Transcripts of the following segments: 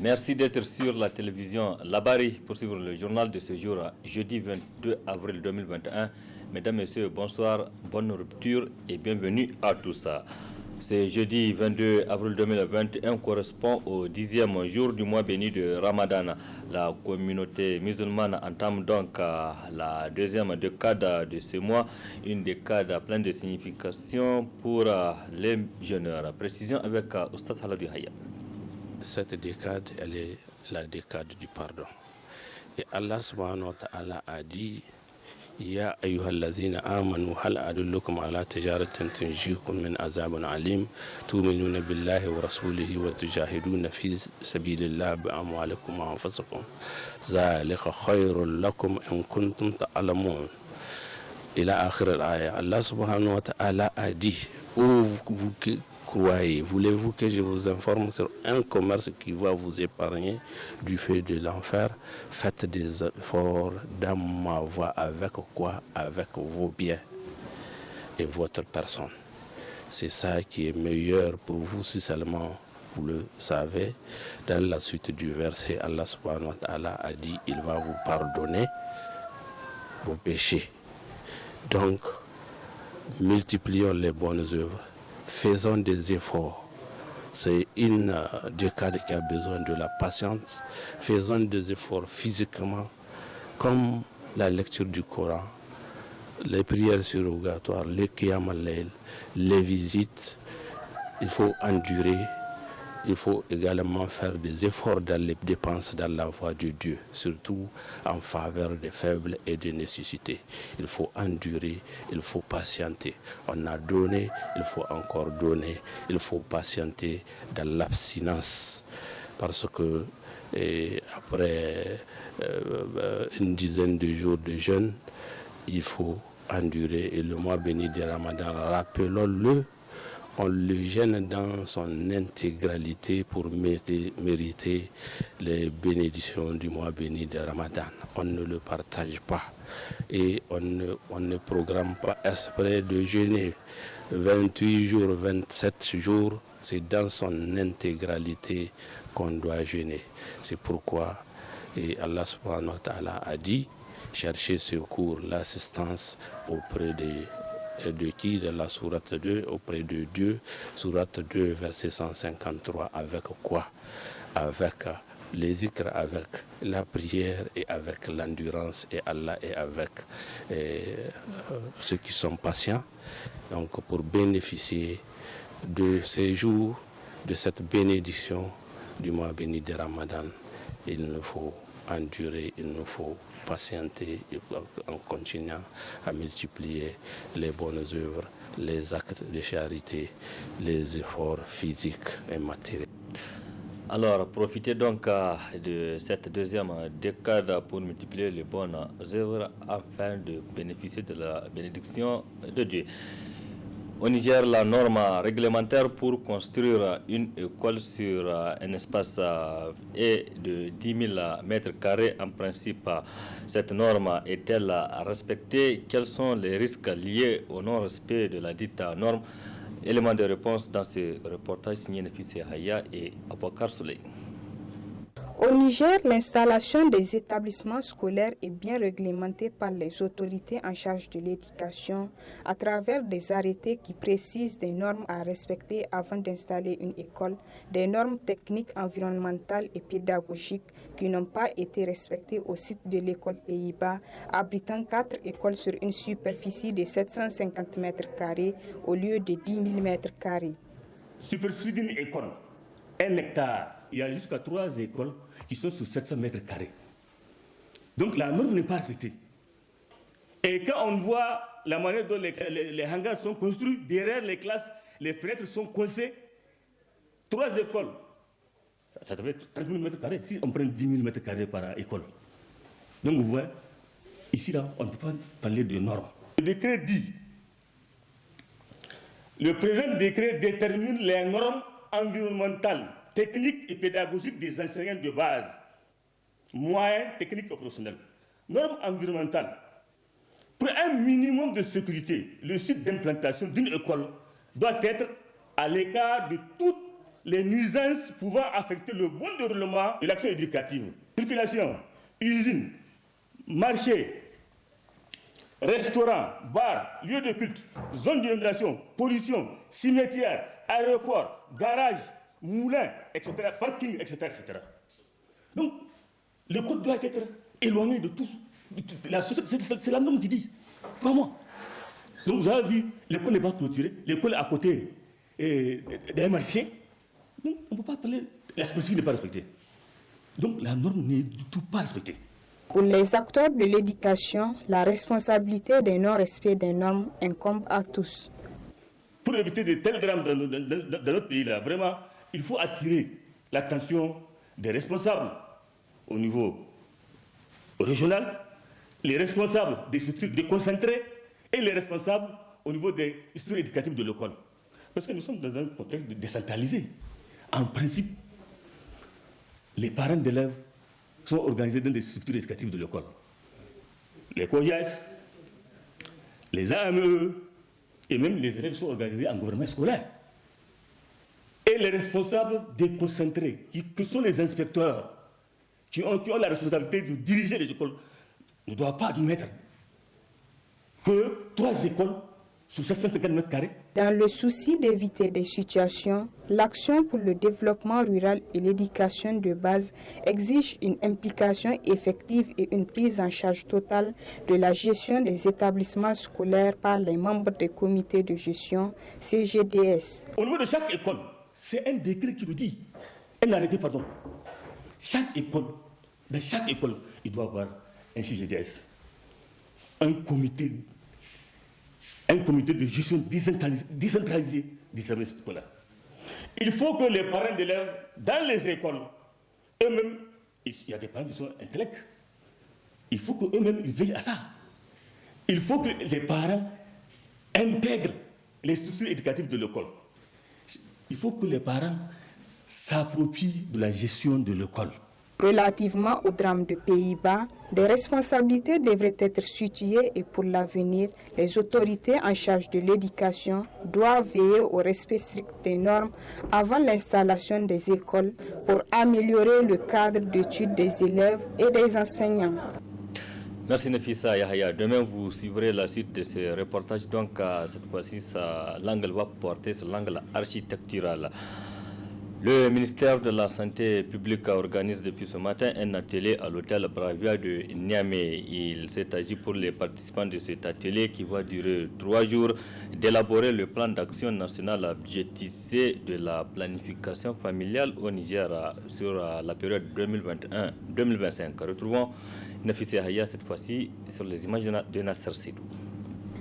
Merci d'être sur la télévision Labari pour suivre le journal de ce jour, jeudi 22 avril 2021. Mesdames, Messieurs, bonsoir, bonne rupture et bienvenue à tous. Ce jeudi 22 avril 2021 correspond au 10e jour du mois béni de Ramadan. La communauté musulmane entame donc la deuxième décade de ce mois, une décade pleine de signification pour les jeûneurs. Précision avec Oustaz Haladou Haya. Cette décade, elle est la décade du pardon. Et Allah subhanahu wa ta'ala a dit Ya ayyuhalladhina amanu hal adullukum ala tijaratin tunjikum min azabin alim tu'minuna billahi wa rasulihi wa tujahiduna fi sabilillah bi amwalikum wa anfusikum zalika khairul lakum in kuntum ta'lamun. Ila akhir al-aya. Allah subhanahu wa ta'ala a dit vous croyez, voulez-vous que je vous informe sur un commerce qui va vous épargner du feu de l'enfer? Faites des efforts dans ma voie. Avec quoi? Avec vos biens et votre personne. C'est ça qui est meilleur pour vous si seulement vous le savez. Dans la suite du verset, Allah subhanahu wa ta'ala a dit il va vous pardonner vos péchés. Donc, multiplions les bonnes œuvres. Faisons des efforts. C'est une décade qui a besoin de la patience. Faisons des efforts physiquement, comme la lecture du Coran, les prières surrogatoires, les qiyam al-layl, les visites. Il faut endurer. Il faut également faire des efforts dans les dépenses dans la voie de Dieu, surtout en faveur des faibles et des nécessités. Il faut endurer, il faut patienter. On a donné, il faut encore donner. Il faut patienter dans l'abstinence. Parce que après une dizaine de jours de jeûne, il faut endurer. Et le mois béni de Ramadan, rappelons-le, on le gêne dans son intégralité pour mériter les bénédictions du mois béni de Ramadan. On ne le partage pas et on ne programme pas exprès de jeûner 28 jours, 27 jours. C'est dans son intégralité qu'on doit jeûner. C'est pourquoi Allah subhanahu wa ta'ala a dit chercher secours, l'assistance auprès de qui? De la sourate 2, auprès de Dieu, sourate 2, verset 153. Avec quoi? Avec les zikr, avec la prière et avec l'endurance, et Allah est avec ceux qui sont patients. Donc pour bénéficier de ces jours, de cette bénédiction du mois béni de Ramadan, il nous faut endurer, il nous faut patienter en continuant à multiplier les bonnes œuvres, les actes de charité, les efforts physiques et matériels. Alors, profitez donc de cette deuxième décade pour multiplier les bonnes œuvres afin de bénéficier de la bénédiction de Dieu. Au Niger, la norme réglementaire pour construire une école sur un espace est de 10 000 mètres carrés. En principe, cette norme est-elle respectée? Quels sont les risques liés au non-respect de la dite norme? Élément de réponse dans ce reportage signé Nefissé Haya et Abouakar Souley. Au Niger, l'installation des établissements scolaires est bien réglementée par les autorités en charge de l'éducation à travers des arrêtés qui précisent des normes à respecter avant d'installer une école, des normes techniques, environnementales et pédagogiques qui n'ont pas été respectées au site de l'école Pays-Bas, abritant 4 écoles sur une superficie de 750 mètres carrés au lieu de 10 000 mètres carrés. Superficie d'une école, 1 hectare. Il y a jusqu'à 3 écoles qui sont sur 700 mètres carrés. Donc la norme n'est pas respectée. Et quand on voit la manière dont les hangars sont construits, derrière les classes, les fenêtres sont coincées, 3 écoles, ça devait être 30 000 mètres carrés, si on prend 10 000 mètres carrés par école. Donc vous voyez, ici là, on ne peut pas parler de normes. Le décret dit, le présent décret détermine les normes environnementales, techniques et pédagogiques des enseignants de base, moyens, techniques et professionnels. Normes environnementales. Pour un minimum de sécurité, le site d'implantation d'une école doit être à l'écart de toute les nuisances pouvant affecter le bon déroulement de l'action éducative. Circulation, usines, marchés, restaurants, bars, lieux de culte, zones d'inondation, pollution, cimetières, aéroports, garages, moulins, etc., parking, etc., etc. Donc, le code doit être éloigné de tout. C'est la norme qui dit, pas moi. Donc, vous avez vu, l'école n'est pas clôturée, l'école est à côté d'un marché. Donc, on ne peut pas parler, la spécificité n'est pas respectée. Donc, la norme n'est du tout pas respectée. Pour les acteurs de l'éducation, la responsabilité des non-respect des normes incombe à tous. Pour éviter de tels drames dans notre pays-là, vraiment, il faut attirer l'attention des responsables au niveau régional, les responsables des structures déconcentrées et les responsables au niveau des structures éducatives de l'école. Parce que nous sommes dans un contexte décentralisé. En principe, les parents d'élèves sont organisés dans des structures éducatives de l'école. Les COIAS, les AME, et même les élèves sont organisés en gouvernement scolaire. Et les responsables déconcentrés, que sont les inspecteurs, qui ont la responsabilité de diriger les écoles, ne doivent pas admettre que 3 écoles sur 750 mètres carrés. Dans le souci d'éviter des situations, l'Action pour le développement rural et l'éducation de base exige une implication effective et une prise en charge totale de la gestion des établissements scolaires par les membres des comités de gestion CGDS. Au niveau de chaque école, c'est un décret qui le dit, un arrêté, pardon. Chaque école, dans chaque école, il doit y avoir un CGDS, un comité de gestion décentralisé des services scolaires. Il faut que les parents d'élèves, dans les écoles, eux-mêmes, il y a des parents qui sont intellects, il faut qu'eux-mêmes veillent à ça. Il faut que les parents intègrent les structures éducatives de l'école. Il faut que les parents s'approprient de la gestion de l'école. Relativement au drame de Pays-Bas, des responsabilités devraient être situées et pour l'avenir, les autorités en charge de l'éducation doivent veiller au respect strict des normes avant l'installation des écoles pour améliorer le cadre d'études des élèves et des enseignants. Merci Nafissa Yahya. Demain, vous suivrez la suite de ce reportage. Donc, cette fois-ci, l'angle va porter sur l'angle architectural. Le ministère de la Santé publique organise depuis ce matin un atelier à l'hôtel Bravia de Niamey. Il s'est agi pour les participants de cet atelier qui va durer 3 jours d'élaborer le plan d'action national budgétisé de la planification familiale au Niger sur la période 2021-2025. Retrouvons Nafissa Yahya cette fois-ci sur les images de Nasser Sidou.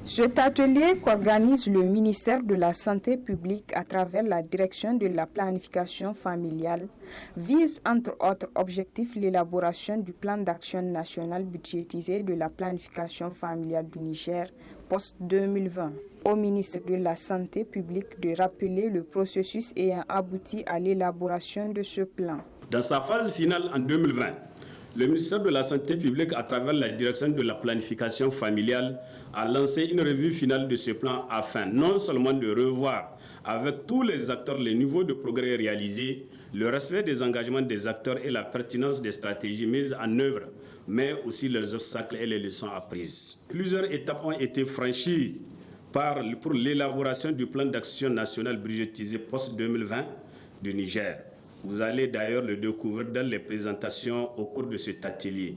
Cet atelier qu'organise le ministère de la Santé publique à travers la direction de la planification familiale vise entre autres objectifs l'élaboration du plan d'action national budgétisé de la planification familiale du Niger post-2020. Au ministre de la Santé publique de rappeler le processus ayant abouti à l'élaboration de ce plan. Dans sa phase finale en 2020, le ministère de la Santé publique, à travers la direction de la planification familiale, a lancé une revue finale de ce plan afin non seulement de revoir avec tous les acteurs les niveaux de progrès réalisés, le respect des engagements des acteurs et la pertinence des stratégies mises en œuvre, mais aussi les obstacles et les leçons apprises. Plusieurs étapes ont été franchies pour l'élaboration du plan d'action national budgétisé post-2020 du Niger. Vous allez d'ailleurs le découvrir dans les présentations au cours de cet atelier.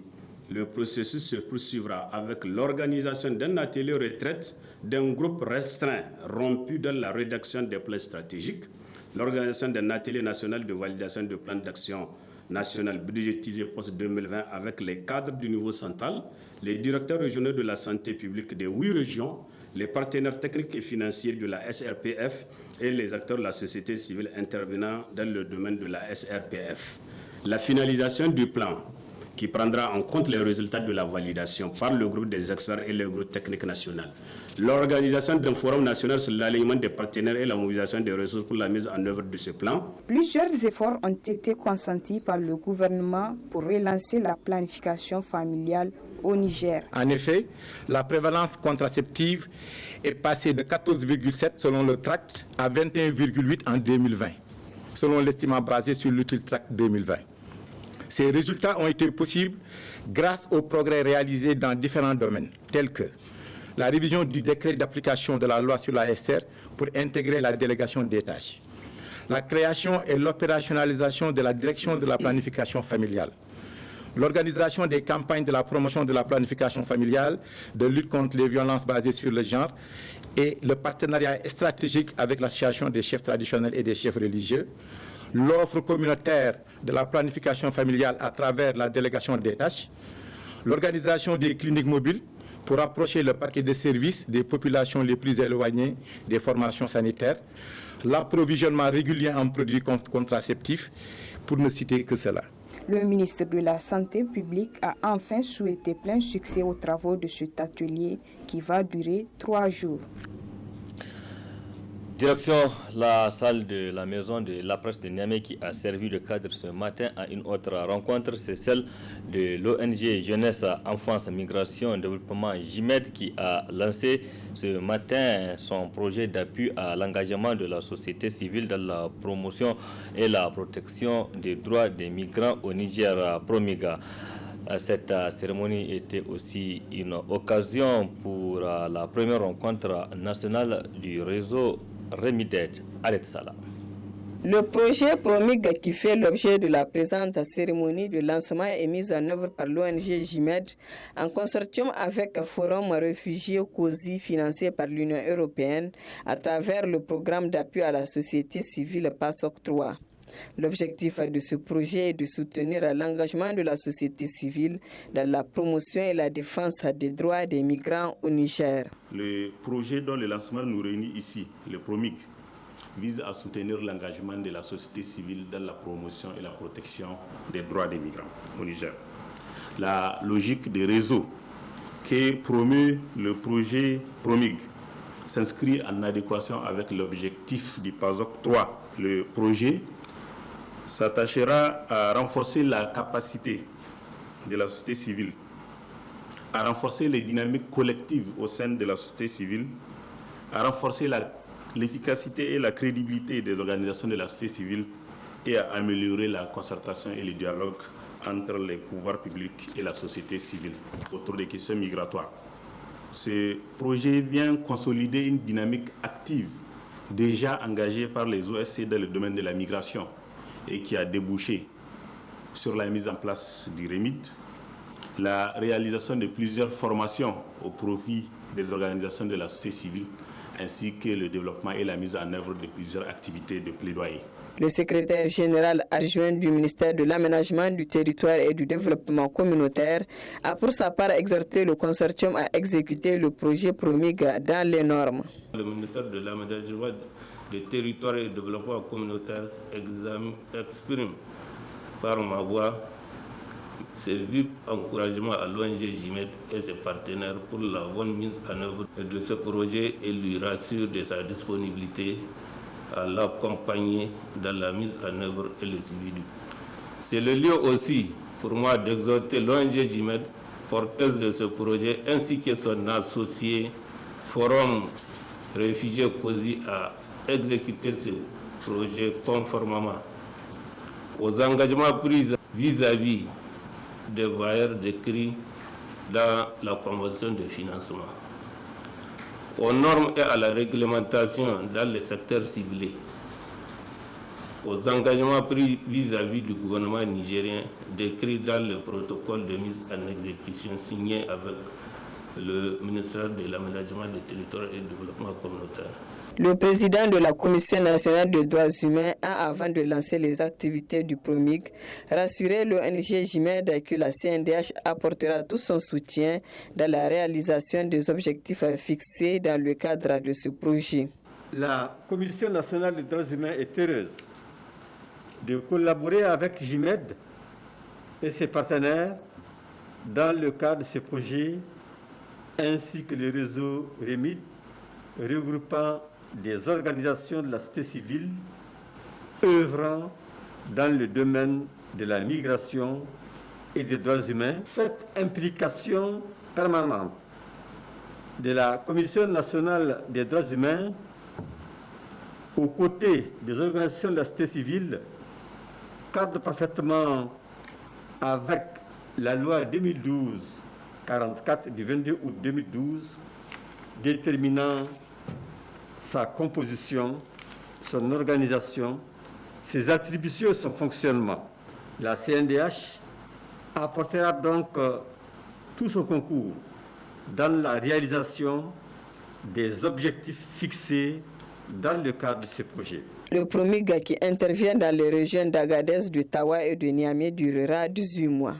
Le processus se poursuivra avec l'organisation d'un atelier retraite d'un groupe restreint rompu dans la rédaction des plans stratégiques, l'organisation d'un atelier national de validation de plan d'action national budgétisé post-2020 avec les cadres du niveau central, les directeurs régionaux de la santé publique des 8 régions, les partenaires techniques et financiers de la SRPF et les acteurs de la société civile intervenant dans le domaine de la SRPF. La finalisation du plan, qui prendra en compte les résultats de la validation par le groupe des experts et le groupe technique national. L'organisation d'un forum national sur l'alignement des partenaires et la mobilisation des ressources pour la mise en œuvre de ce plan. Plusieurs efforts ont été consentis par le gouvernement pour relancer la planification familiale au Niger. En effet, la prévalence contraceptive est passée de 14,7 selon le tract à 21,8 en 2020. selon l'estimant basé sur l'Utile Track 2020. Ces résultats ont été possibles grâce aux progrès réalisés dans différents domaines, tels que la révision du décret d'application de la loi sur la SR pour intégrer la délégation des tâches, la création et l'opérationnalisation de la direction de la planification familiale, l'organisation des campagnes de la promotion de la planification familiale, de lutte contre les violences basées sur le genre et le partenariat stratégique avec l'association des chefs traditionnels et des chefs religieux, l'offre communautaire de la planification familiale à travers la délégation des tâches, l'organisation des cliniques mobiles pour approcher le paquet de services des populations les plus éloignées des formations sanitaires, l'approvisionnement régulier en produits contraceptifs, pour ne citer que cela. Le ministre de la Santé publique a enfin souhaité plein succès aux travaux de cet atelier qui va durer 3 jours. Direction la salle de la maison de la presse de Niamey qui a servi de cadre ce matin à une autre rencontre. C'est celle de l'ONG Jeunesse, Enfance, Migration et Développement JIMED qui a lancé ce matin son projet d'appui à l'engagement de la société civile dans la promotion et la protection des droits des migrants au Niger, Promiga. Cette cérémonie était aussi une occasion pour la première rencontre nationale du réseau Remidet. Arrête ça là. Le projet Promiga qui fait l'objet de la présente cérémonie de lancement est mis en œuvre par l'ONG JIMED en consortium avec Forum Réfugiés COSI financé par l'Union européenne à travers le programme d'appui à la société civile PASOK 3. L'objectif de ce projet est de soutenir l'engagement de la société civile dans la promotion et la défense des droits des migrants au Niger. Le projet dont le lancement nous réunit ici, le PROMIG, vise à soutenir l'engagement de la société civile dans la promotion et la protection des droits des migrants au Niger. La logique des réseaux que promeut le projet PROMIG s'inscrit en adéquation avec l'objectif du PASOK 3. Le projet s'attachera à renforcer la capacité de la société civile, à renforcer les dynamiques collectives au sein de la société civile, à renforcer l'efficacité et la crédibilité des organisations de la société civile et à améliorer la concertation et le dialogue entre les pouvoirs publics et la société civile autour des questions migratoires. Ce projet vient consolider une dynamique active déjà engagée par les OSC dans le domaine de la migration et qui a débouché sur la mise en place du REMID, la réalisation de plusieurs formations au profit des organisations de la société civile, ainsi que le développement et la mise en œuvre de plusieurs activités de plaidoyer. Le secrétaire général adjoint du ministère de l'Aménagement du territoire et du développement communautaire a pour sa part exhorté le consortium à exécuter le projet Promiga dans les normes. Le ministère de l'Aménagement du territoire et du développement communautaire exprime par ma voix ses vifs encouragements à l'ONG JIMED et ses partenaires pour la bonne mise en œuvre de ce projet et lui rassure de sa disponibilité à l'accompagner dans la mise en œuvre et le suivi. C'est le lieu aussi pour moi d'exhorter l'ONG JIMED, porteuse de ce projet, ainsi que son associé Forum Réfugiés COSI à exécuter ce projet conformément aux engagements pris vis-à-vis des bailleurs décrits dans la convention de financement, aux normes et à la réglementation dans les secteurs ciblés, aux engagements pris vis-à-vis du gouvernement nigérien décrits dans le protocole de mise en exécution signé avec le ministère de l'Aménagement du territoire et du développement communautaire. Le président de la Commission nationale des droits humains a, avant de lancer les activités du PROMIG, rassuré l'ONG JIMED que la CNDH apportera tout son soutien dans la réalisation des objectifs fixés dans le cadre de ce projet. La Commission nationale des droits humains est heureuse de collaborer avec JIMED et ses partenaires dans le cadre de ce projet, ainsi que le réseau REMID, regroupant des organisations de la société civile œuvrant dans le domaine de la migration et des droits humains. Cette implication permanente de la Commission nationale des droits humains aux côtés des organisations de la société civile, cadre parfaitement avec la loi 2012-44 du 22 août 2012, déterminant sa composition, son organisation, ses attributions et son fonctionnement. La CNDH apportera donc tout son concours dans la réalisation des objectifs fixés dans le cadre de ce projet. Le PROMIG qui intervient dans les régions d'Agadez, de Tawa et de Niamey durera 18 mois.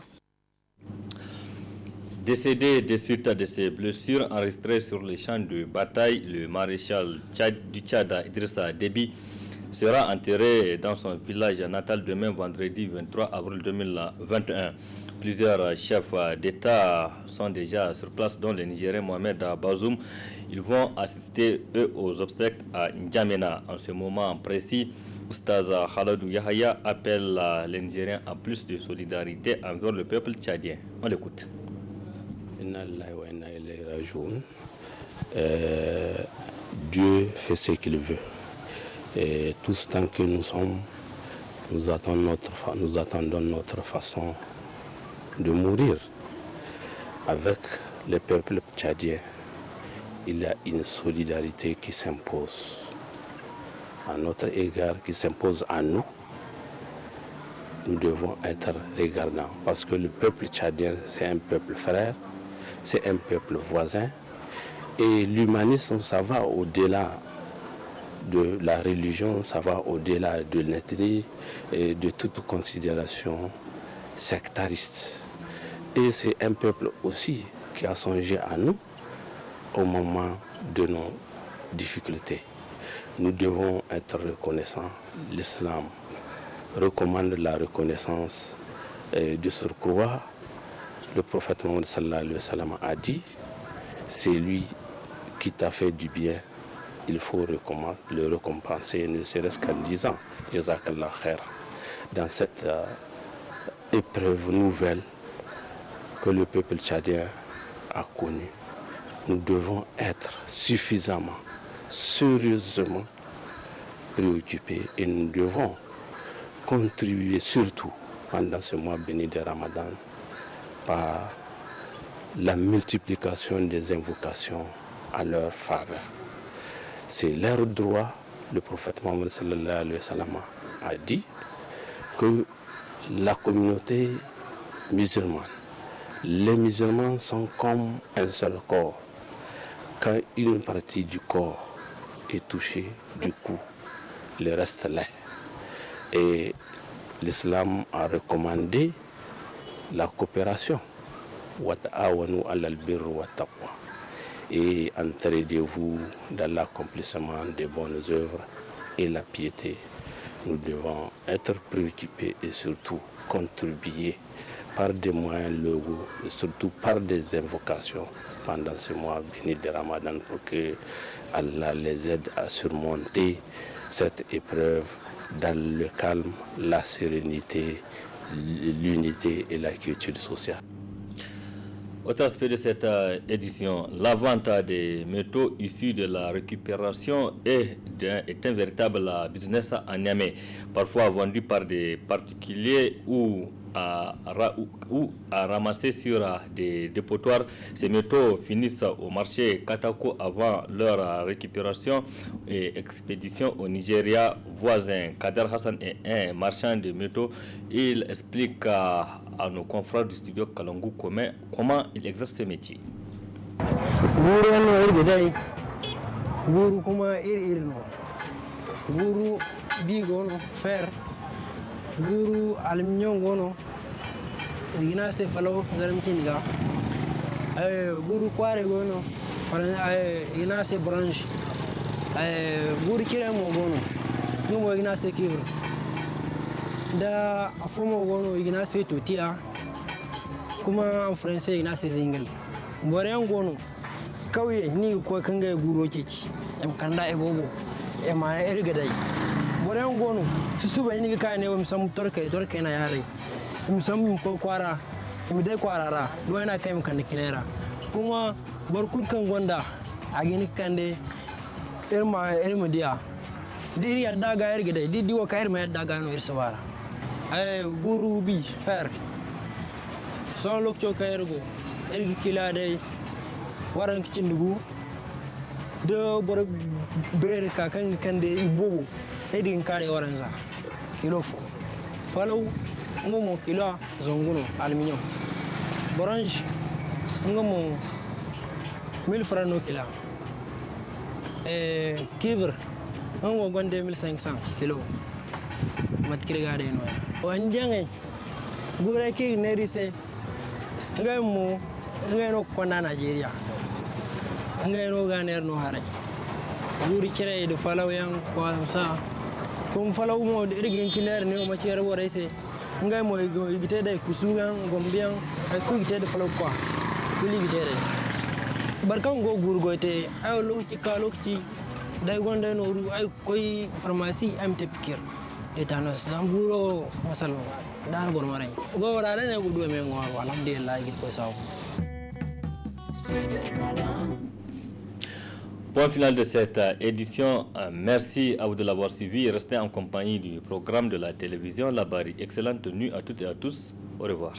Décédé des suites de ses blessures enregistrées sur les champs de bataille, le maréchal du Tchad Idrissa Déby sera enterré dans son village natal demain vendredi 23 avril 2021. Plusieurs chefs d'État sont déjà sur place, dont le Nigérien Mohamed Bazoum. Ils vont assister, eux, aux obsèques à N'Djamena. En ce moment précis, Oustaz Khaladou Yahaya appelle les Nigériens à plus de solidarité envers le peuple tchadien. On l'écoute. Dieu fait ce qu'il veut. Et tout ce temps que nous sommes, nous attendons notre façon de mourir. Avec le peuple tchadien, il y a une solidarité qui s'impose à notre égard, qui s'impose à nous. Nous devons être regardants parce que le peuple tchadien, c'est un peuple frère, c'est un peuple voisin. Et l'humanisme, ça va au-delà de la religion, ça va au-delà de l'ethnie et de toute considération sectariste. Et c'est un peuple aussi qui a songé à nous au moment de nos difficultés. Nous devons être reconnaissants. L'islam recommande la reconnaissance. De surcroît, le prophète Mohammed sallallahu alayhi wa sallam a dit, c'est lui qui t'a fait du bien, il faut le récompenser, ne serait-ce qu'en disant Jazakallah khair. Dans cette épreuve nouvelle que le peuple tchadien a connue, nous devons être suffisamment, sérieusement préoccupés et nous devons contribuer surtout pendant ce mois béni de Ramadan par la multiplication des invocations à leur faveur. C'est leur droit. Le prophète Mohammed sallallahu alayhi wa sallam a dit que la communauté musulmane, les musulmans sont comme un seul corps. Quand une partie du corps est touchée, du coup, le reste l'est. Et l'islam a recommandé la coopération. Et entraidez-vous dans l'accomplissement des bonnes œuvres et la piété. Nous devons être préoccupés et surtout contribuer par des moyens légaux et surtout par des invocations pendant ce mois béni de Ramadan pour que Allah les aide à surmonter cette épreuve dans le calme, la sérénité, l'unité et la quiétude sociale. Autre aspect de cette édition, la vente des métaux issus de la récupération est un véritable business à Niamey, parfois vendu par des particuliers ou à ramasser sur des dépotoirs. Ces métaux finissent au marché Katako avant leur récupération et expédition au Nigeria voisin. Kader Hassan est un marchand de métaux. Il explique à nos confrères du studio Kalangu comment il exerce ce métier. Guru aluminium gono ina se falo zaram kinga guru kware gono ina se branche guru kire mo gono numo ina se kibro da afomo gono ina se totia kuma en français ina se single boren gono kauye ni ko kanga guru keki em kanda e bobo e ma erga dai boren gono susuba ni ka ne wam sam torke na yare mi sam ko kwara mi dai kwarara do ina kai mi kan kinera kuma barkul kan gonda a gini kande irma dia diri yadda ga yar gida di diwa kayar ma yadda ga no irsawara ay guru bi fer son lokcho kayar go ergi kila dai waran kicin dugu de bor bere ka kan de ibobo edin kare waran za kilo fo falaw ngomo kilo zonguno aluminium borange ngomo 1000 francs no kilo kivre on gonde 1500 kilo mat kirga de no on jangai gure ke neri se ngai mo ngai no konda Nigeria ngai no ganer no hare guri kire de falaw yang ko sa kum falaw mo de rigin kiner ne ma cere wore se ngai mo igite de kusungan gombian ay ku igite de falaw ko kuli igite de barkan go gurgoite ay lokaci dai gonda no ru ay koy pharmacie am te pikir tetanus zamburo masalo dan bon maray go wala ne go do me ngor alhamdulillah git ko saw. Point final de cette édition. Merci à vous de l'avoir suivi et restez en compagnie du programme de la télévision La Bari. Excellente nuit à toutes et à tous. Au revoir.